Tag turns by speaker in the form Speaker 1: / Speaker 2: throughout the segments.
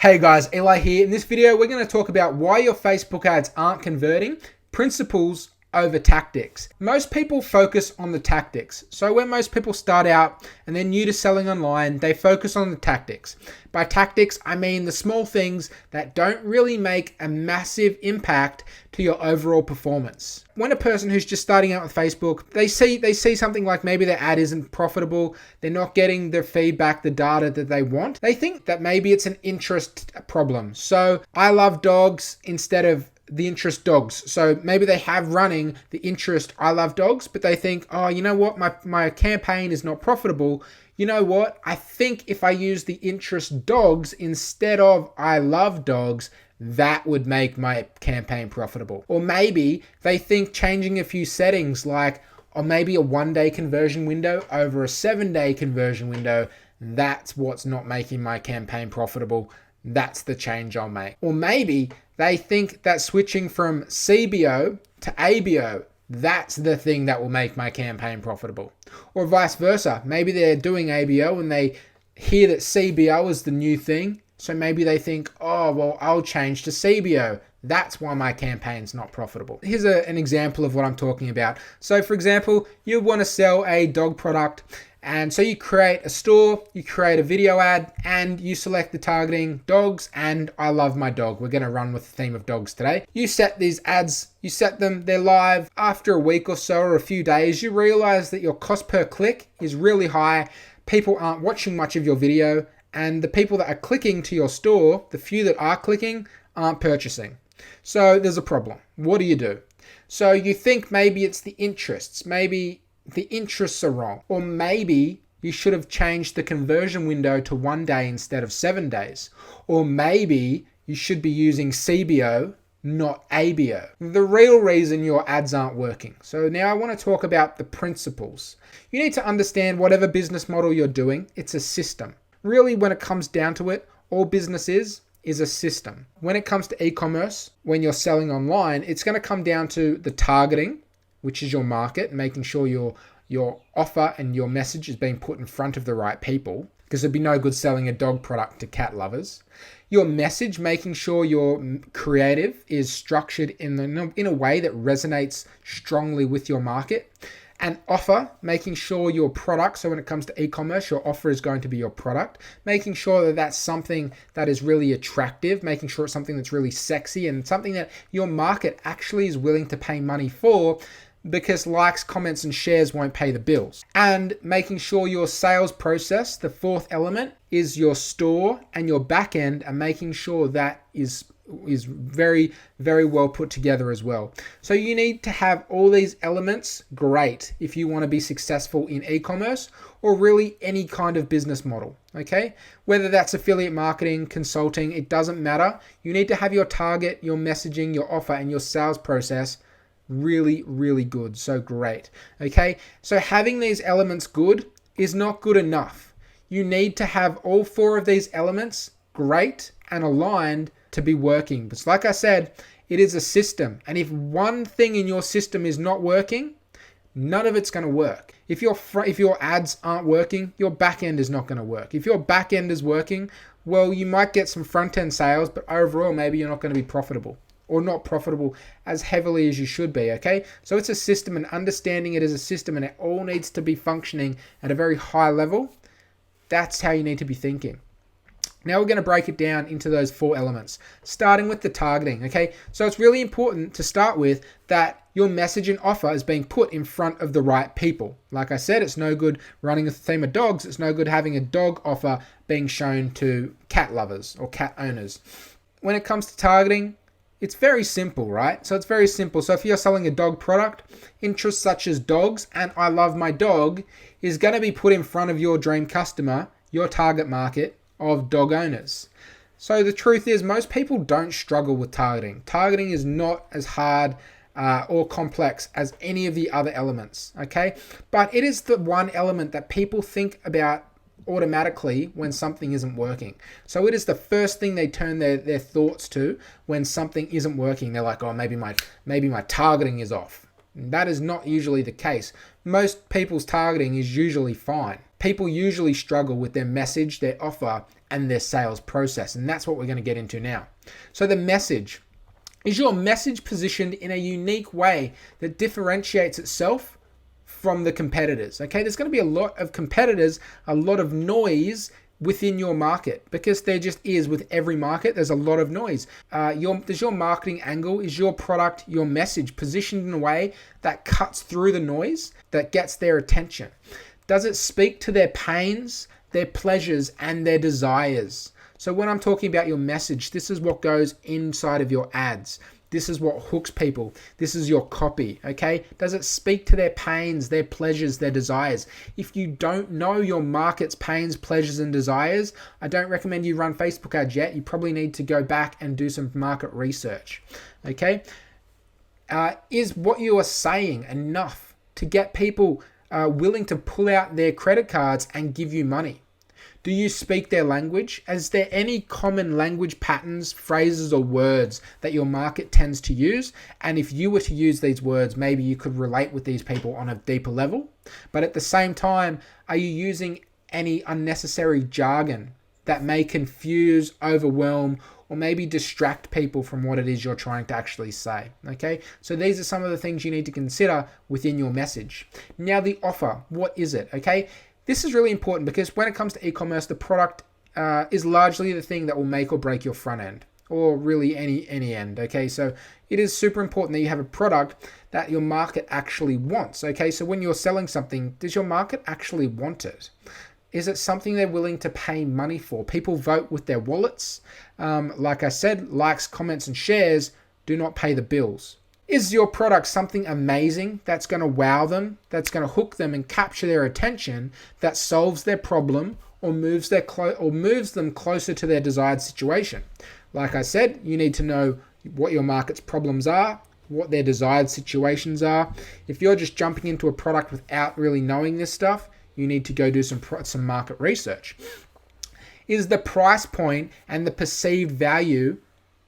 Speaker 1: Hey guys, Eli here. In this video, we're going to talk about why your Facebook ads aren't converting, principles over tactics. Most people focus on the tactics. So when most people start out and they're new to selling online, they focus on the tactics. By tactics, I mean the small things that don't really make a massive impact to your overall performance. When a person who's just starting out with Facebook, they see something like maybe their ad isn't profitable, they're not getting the feedback, the data that they want, they think that maybe it's an interest problem. So I love dogs instead of the interest dogs. So maybe they have running the interest I love dogs, but they think, oh, you know what, my campaign is not profitable. You know what, I think if I use the interest dogs instead of I love dogs, that would make my campaign profitable. Or maybe they think changing a few settings, like or maybe a 1-day conversion window over a 7-day conversion window, that's what's not making my campaign profitable. That's the change I'll make. Or maybe they think that switching from CBO to ABO, that's the thing that will make my campaign profitable. Or vice versa. Maybe they're doing ABO and they hear that CBO is the new thing. So maybe they think, oh, well, I'll change to CBO. That's why my campaign's not profitable. Here's an example of what I'm talking about. So for example, you want to sell a dog product. And so you create a store, you create a video ad, and you select the targeting dogs and I love my dog. We're going to run with the theme of dogs today. You set these ads, you set them, they're live. After a week or so or a few days, you realize that your cost per click is really high. People aren't watching much of your video, and the people that are clicking to your store, the few that are clicking, aren't purchasing. So there's a problem. What do? So you think maybe it's the interests, maybe the interests are wrong. Or maybe you should have changed the conversion window to 1 day instead of 7 days. Or maybe you should be using CBO, not ABO. The real reason your ads aren't working. So now I want to talk about the principles. You need to understand whatever business model you're doing, it's a system. Really, when it comes down to it, all business is a system. When it comes to e-commerce, when you're selling online, it's going to come down to the targeting, which is your market, making sure your offer and your message is being put in front of the right people, because it'd be no good selling a dog product to cat lovers. Your message, making sure your creative is structured in a way that resonates strongly with your market. And offer, making sure your product, so when it comes to e-commerce, your offer is going to be your product, making sure that that's something that is really attractive, making sure it's something that's really sexy and something that your market actually is willing to pay money for, because likes, comments, and shares won't pay the bills. And making sure your sales process, the fourth element, is your store and your back end, and making sure that is very, very well put together as well. So you need to have all these elements great if you want to be successful in e-commerce or really any kind of business model, okay? Whether that's affiliate marketing, consulting, it doesn't matter. You need to have your target, your messaging, your offer, and your sales process really, really good. So great, okay? So having these elements good is not good enough. You need to have all 4 of these elements great and aligned to be working. But like I said, it is a system. And if one thing in your system is not working, none of it's going to work. If your ads aren't working, your back end is not going to work. If your back end is working, well, you might get some front end sales, but overall, maybe you're not going to be profitable, or not profitable as heavily as you should be, okay? So it's a system, and understanding it as a system, and it all needs to be functioning at a very high level. That's how you need to be thinking. Now we're going to break it down into those 4 elements, starting with the targeting, okay? So it's really important to start with that your message and offer is being put in front of the right people. Like I said, it's no good running a theme of dogs. It's no good having a dog offer being shown to cat lovers or cat owners. When it comes to targeting, it's very simple, right? So it's very simple. So if you're selling a dog product, interests such as dogs and I love my dog is going to be put in front of your dream customer, your target market of dog owners. So the truth is, most people don't struggle with targeting. Targeting is not as hard or complex as any of the other elements, okay? But it is the one element that people think about automatically when something isn't working. So it is the first thing they turn their thoughts to when something isn't working. They're like, oh, maybe my targeting is off. That is not usually the case. Most people's targeting is usually fine. people usually struggle with their message, their offer, and their sales process. And that's what we're going to get into now. So the message. Is your message positioned in a unique way that differentiates itself from the competitors? Okay, there's going to be a lot of competitors, a lot of noise within your market, because there just is with every market. There's a lot of noise. Does your marketing angle, is your product, your message positioned in a way that cuts through the noise, that gets their attention? Does it speak to their pains, their pleasures, and their desires? So when I'm talking about your message, this is what goes inside of your ads. This is what hooks people. This is your copy, okay? Does it speak to their pains, their pleasures, their desires? If you don't know your market's pains, pleasures, and desires, I don't recommend you run Facebook ads yet. You probably need to go back and do some market research, okay? Is what you are saying enough to get people willing to pull out their credit cards and give you money? Do you speak their language? Is there any common language patterns, phrases, or words that your market tends to use? And if you were to use these words, maybe you could relate with these people on a deeper level. But at the same time, are you using any unnecessary jargon that may confuse, overwhelm, or maybe distract people from what it is you're trying to actually say? Okay, so these are some of the things you need to consider within your message. Now, the offer, what is it? Okay. This is really important because when it comes to e-commerce, the product is largely the thing that will make or break your front end, or really any end. Okay, so it is super important that you have a product that your market actually wants. Okay, so when you're selling something, does your market actually want it? Is it something they're willing to pay money for? People vote with their wallets. Like I said, likes, comments, and shares do not pay the bills. Is your product something amazing that's going to wow them, that's going to hook them and capture their attention, that solves their problem or moves them closer to their desired situation? Like I said, you need to know what your market's problems are, what their desired situations are. If you're just jumping into a product without really knowing this stuff, you need to go do some market research. Is the price point and the perceived value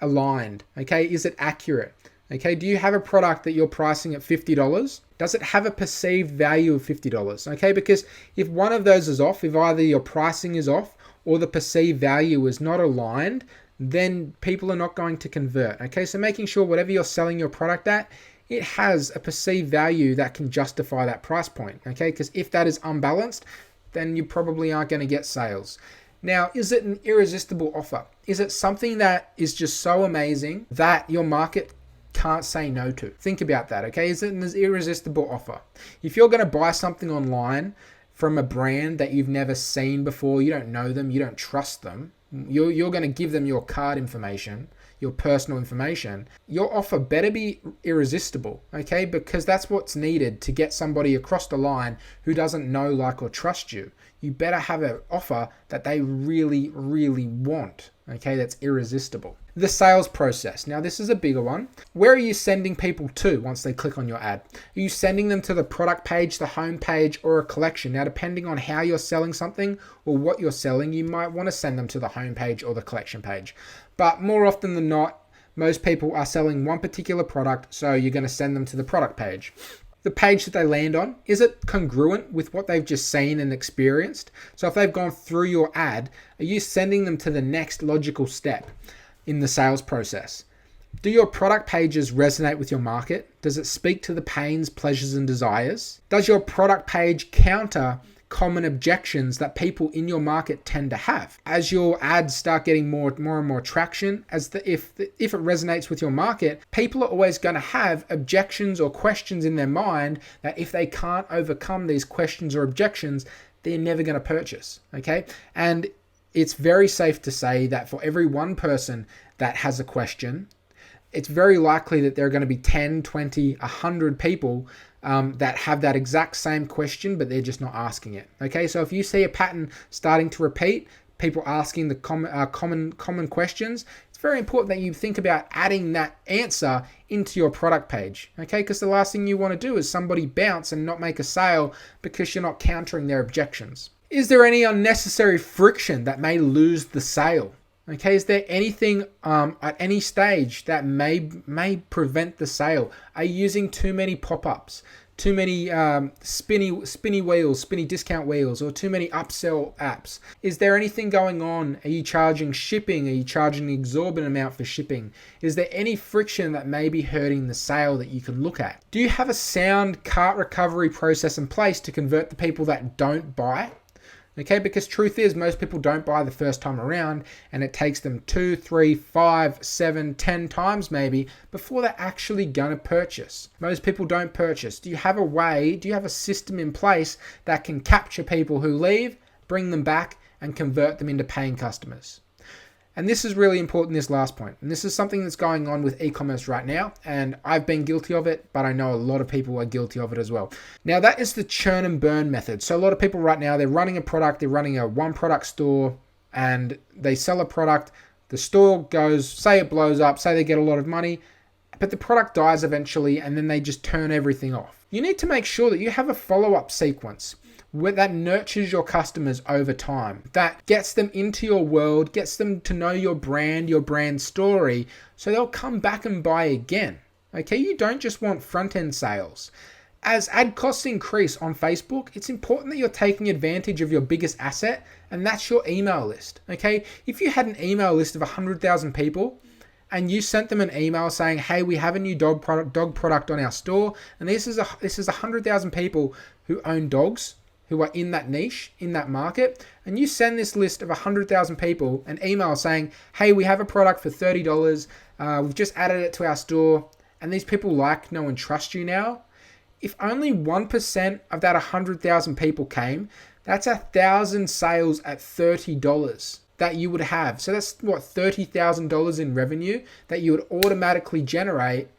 Speaker 1: aligned? Okay, is it accurate? Okay, do you have a product that you're pricing at $50? Does it have a perceived value of $50? Okay, because if one of those is off, if either your pricing is off or the perceived value is not aligned, then people are not going to convert. Okay, so making sure whatever you're selling your product at, it has a perceived value that can justify that price point. Okay, because if that is unbalanced, then you probably aren't going to get sales. Now, is it an irresistible offer? Is it something that is just so amazing that your market can't say no to? Think about that, okay? Is it an irresistible offer? If you're going to buy something online from a brand that you've never seen before, you don't know them, you don't trust them, you're going to give them your card information, your personal information, your offer better be irresistible, okay? Because that's what's needed to get somebody across the line who doesn't know, like, or trust you. You better have an offer that they really, really want, okay? That's irresistible. The sales process. Now, this is a bigger one. Where are you sending people to once they click on your ad? Are you sending them to the product page, the home page, or a collection? Now, depending on how you're selling something or what you're selling, you might want to send them to the home page or the collection page. But more often than not, most people are selling one particular product, so you're going to send them to the product page. The page that they land on, is it congruent with what they've just seen and experienced? So if they've gone through your ad, are you sending them to the next logical step in the sales process? Do your product pages resonate with your market? Does it speak to the pains, pleasures, and desires? Does your product page counter common objections that people in your market tend to have? As your ads start getting more and more traction, if it resonates with your market, people are always going to have objections or questions in their mind that if they can't overcome these questions or objections, they're never going to purchase, okay? And it's very safe to say that for every one person that has a question, it's very likely that there are going to be 10, 20, 100 people that have that exact same question, but they're just not asking it. Okay, so if you see a pattern starting to repeat, people asking the common questions, it's very important that you think about adding that answer into your product page. Okay, because the last thing you want to do is somebody bounce and not make a sale because you're not countering their objections. Is there any unnecessary friction that may lose the sale? Okay, is there anything at any stage that may prevent the sale? Are you using too many pop-ups, too many spinny wheels, spinny discount wheels, or too many upsell apps? Is there anything going on? Are you charging shipping? Are you charging an exorbitant amount for shipping? Is there any friction that may be hurting the sale that you can look at? Do you have a sound cart recovery process in place to convert the people that don't buy? Okay, because truth is most people don't buy the first time around, and it takes them 2, 3, 5, 7, 10 times maybe before they're actually going to purchase. Most people don't purchase. Do you have a system in place that can capture people who leave, bring them back, and convert them into paying customers? And this is really important, this last point. And this is something that's going on with e-commerce right now. And I've been guilty of it, but I know a lot of people are guilty of it as well. Now, that is the churn and burn method. So a lot of people right now, they're running a product, they're running a one product store, and they sell a product. The store goes, say it blows up, say they get a lot of money, but the product dies eventually, and then they just turn everything off. You need to make sure that you have a follow-up sequence that nurtures your customers over time, that gets them into your world, gets them to know your brand story, so they'll come back and buy again. Okay, you don't just want front-end sales. As ad costs increase on Facebook, it's important that you're taking advantage of your biggest asset, and that's your email list. Okay, if you had an email list of 100,000 people, and you sent them an email saying, hey, we have a new dog product on our store, and this is 100,000 people who own dogs, who are in that niche, in that market, and you send this list of 100,000 people an email saying, hey, we have a product for $30, we've just added it to our store, and these people know and trust you now. If only 1% of that 100,000 people came, that's 1,000 sales at $30 that you would have. So that's what, $30,000 in revenue that you would automatically generate.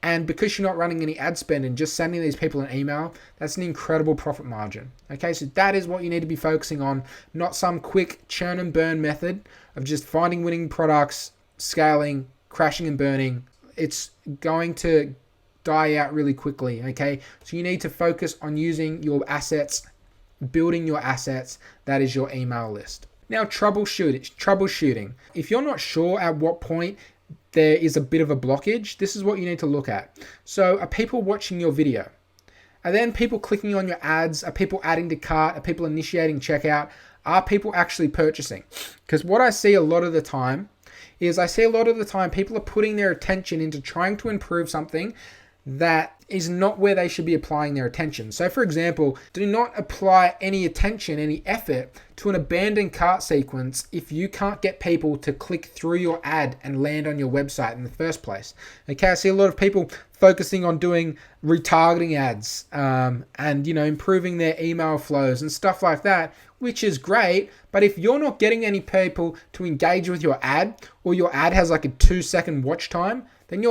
Speaker 1: And because you're not running any ad spend and just sending these people an email, that's an incredible profit margin. Okay, so that is what you need to be focusing on, not some quick churn and burn method of just finding winning products, scaling, crashing and burning. It's going to die out really quickly, okay? So you need to focus on using your assets, building your assets. That is your email list. Now, troubleshooting. If you're not sure at what point there is a bit of a blockage, this is what you need to look at. So are people watching your video? Are then people clicking on your ads? Are people adding to cart? Are people initiating checkout? Are people actually purchasing? Because what I see a lot of the time is people are putting their attention into trying to improve something that is not where they should be applying their attention. So for example, do not apply any attention, any effort to an abandoned cart sequence if you can't get people to click through your ad and land on your website in the first place. Okay, I see a lot of people focusing on doing retargeting ads and improving their email flows and stuff like that, which is great. But if you're not getting any people to engage with your ad, or your ad has like a 2-second watch time, then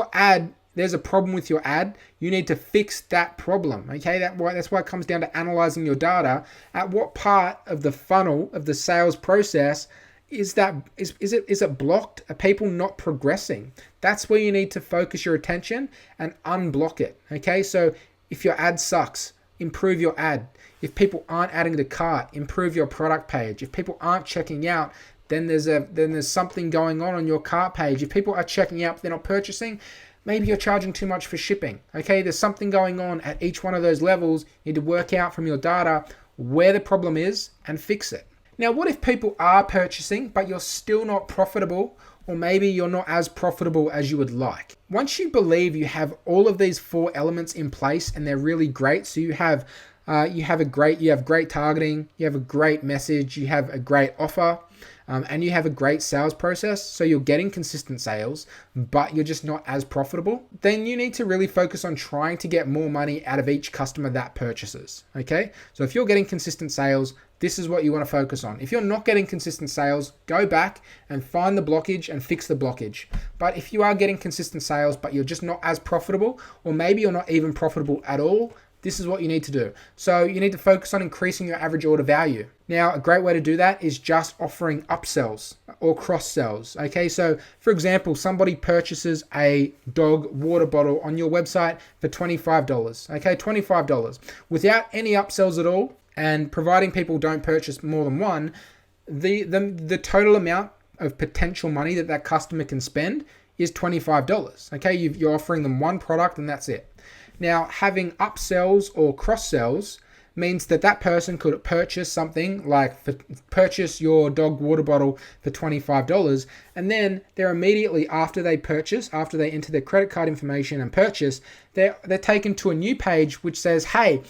Speaker 1: there's a problem with your ad. You need to fix that problem. Okay, that's why it comes down to analyzing your data. At what part of the funnel of the sales process is it blocked? Are people not progressing? That's where you need to focus your attention and unblock it. Okay, so if your ad sucks, improve your ad. If people aren't adding to cart, improve your product page. If people aren't checking out, then there's something going on your cart page. If people are checking out but they're not purchasing, maybe you're charging too much for shipping. Okay, there's something going on at each one of those levels. You need to work out from your data where the problem is and fix it. Now, what if people are purchasing, but you're still not profitable, or maybe you're not as profitable as you would like? Once you believe you have all of these 4 elements in place and they're really great, so you have great targeting, you have a great message, you have a great offer, and you have a great sales process, so you're getting consistent sales, but you're just not as profitable, then you need to really focus on trying to get more money out of each customer that purchases, okay? So if you're getting consistent sales, this is what you want to focus on. If you're not getting consistent sales, go back and find the blockage and fix the blockage. But if you are getting consistent sales, but you're just not as profitable, or maybe you're not even profitable at all, this is what you need to do. So you need to focus on increasing your average order value. Now, a great way to do that is just offering upsells or cross sells. Okay, so for example, somebody purchases a dog water bottle on your website for $25. Okay, $25 without any upsells at all, and providing people don't purchase more than one, the total amount of potential money that customer can spend is $25. Okay, you're offering them one product and that's it. Now, having upsells or cross sells means that that person could purchase something like purchase your dog water bottle for $25, and then they're immediately after they enter their credit card information and purchase, they're taken to a new page which says, hey,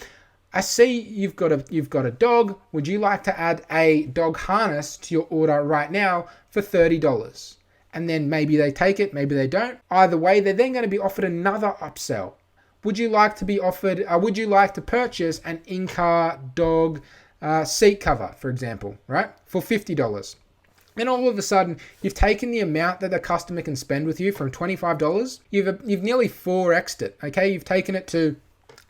Speaker 1: I see you've got a dog. Would you like to add a dog harness to your order right now for $30? And then maybe they take it, maybe they don't. Either way, they're then going to be offered another upsell. Would you like to purchase an in-car dog seat cover, for example, right? For $50. And all of a sudden, you've taken the amount that the customer can spend with you from $25. You've nearly 4x'd it, okay? You've taken it to,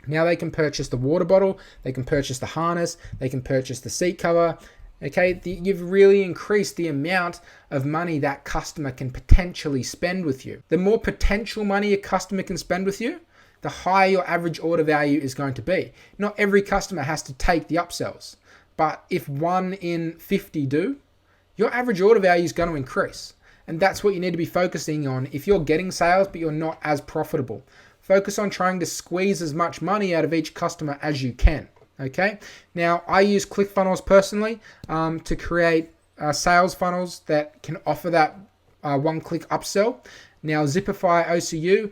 Speaker 1: now they can purchase the water bottle, they can purchase the harness, they can purchase the seat cover, okay? You've really increased the amount of money that customer can potentially spend with you. The more potential money a customer can spend with you, the higher your average order value is going to be. Not every customer has to take the upsells, but if 1 in 50 do, your average order value is going to increase. And that's what you need to be focusing on if you're getting sales, but you're not as profitable. Focus on trying to squeeze as much money out of each customer as you can. Okay. Now, I use ClickFunnels personally to create sales funnels that can offer that one-click upsell. Now, Zipify OCU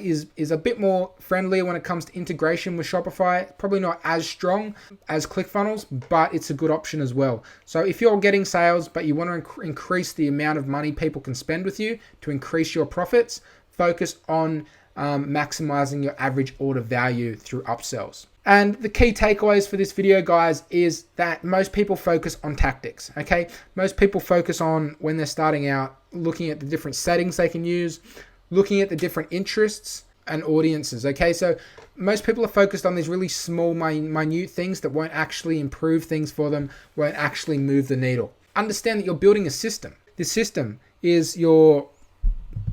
Speaker 1: is a bit more friendlier when it comes to integration with Shopify. Probably not as strong as ClickFunnels, but it's a good option as well. So if you're getting sales, but you want to increase the amount of money people can spend with you to increase your profits, focus on maximizing your average order value through upsells. And the key takeaways for this video, guys, is that most people focus on tactics, okay? Most people focus on, when they're starting out, looking at the different settings they can use, looking at the different interests and audiences, okay? So most people are focused on these really small, minute things that won't actually improve things for them, won't actually move the needle. Understand that you're building a system. This system is your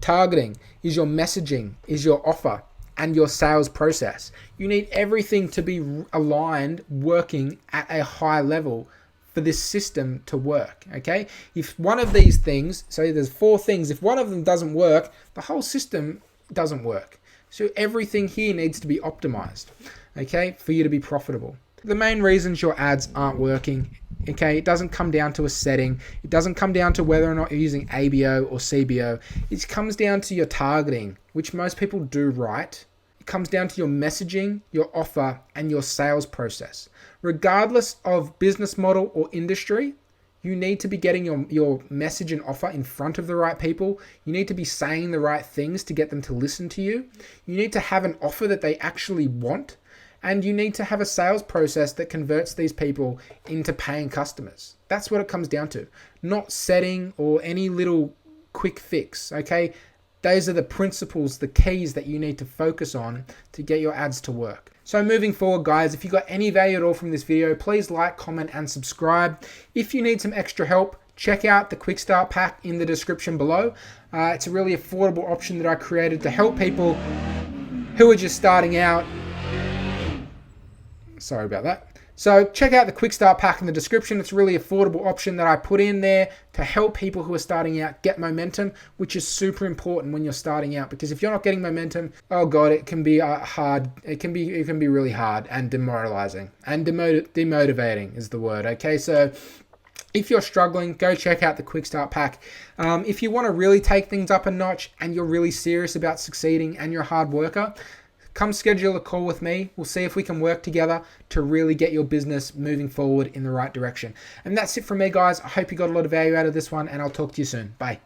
Speaker 1: targeting, is your messaging, is your offer, and your sales process. You need everything to be aligned, working at a high level for this system to work, okay? If one of these things, so there's 4 things, if one of them doesn't work, the whole system doesn't work. So everything here needs to be optimized, okay, for you to be profitable. The main reasons your ads aren't working, okay, it doesn't come down to a setting. It doesn't come down to whether or not you're using ABO or CBO. It comes down to your targeting, which most people do right. It comes down to your messaging, your offer, and your sales process. Regardless of business model or industry, you need to be getting your message and offer in front of the right people. You need to be saying the right things to get them to listen to you. You need to have an offer that they actually want. And you need to have a sales process that converts these people into paying customers. That's what it comes down to. Not setting or any little quick fix, okay? Those are the principles, the keys that you need to focus on to get your ads to work. So moving forward, guys, if you got any value at all from this video, please like, comment, and subscribe. If you need some extra help, check out the Quick Start Pack in the description below. It's a really affordable option that I created to help people who are just starting out. Sorry about that. So check out the Quick Start Pack in the description. It's a really affordable option that I put in there to help people who are starting out get momentum, which is super important when you're starting out, because if you're not getting momentum, oh God, it can be hard. It can be really hard and demoralizing, and demotivating is the word. Okay, so if you're struggling, go check out the Quick Start Pack. If you want to really take things up a notch and you're really serious about succeeding and you're a hard worker, come schedule a call with me. We'll see if we can work together to really get your business moving forward in the right direction. And that's it from me, guys. I hope you got a lot of value out of this one, and I'll talk to you soon. Bye.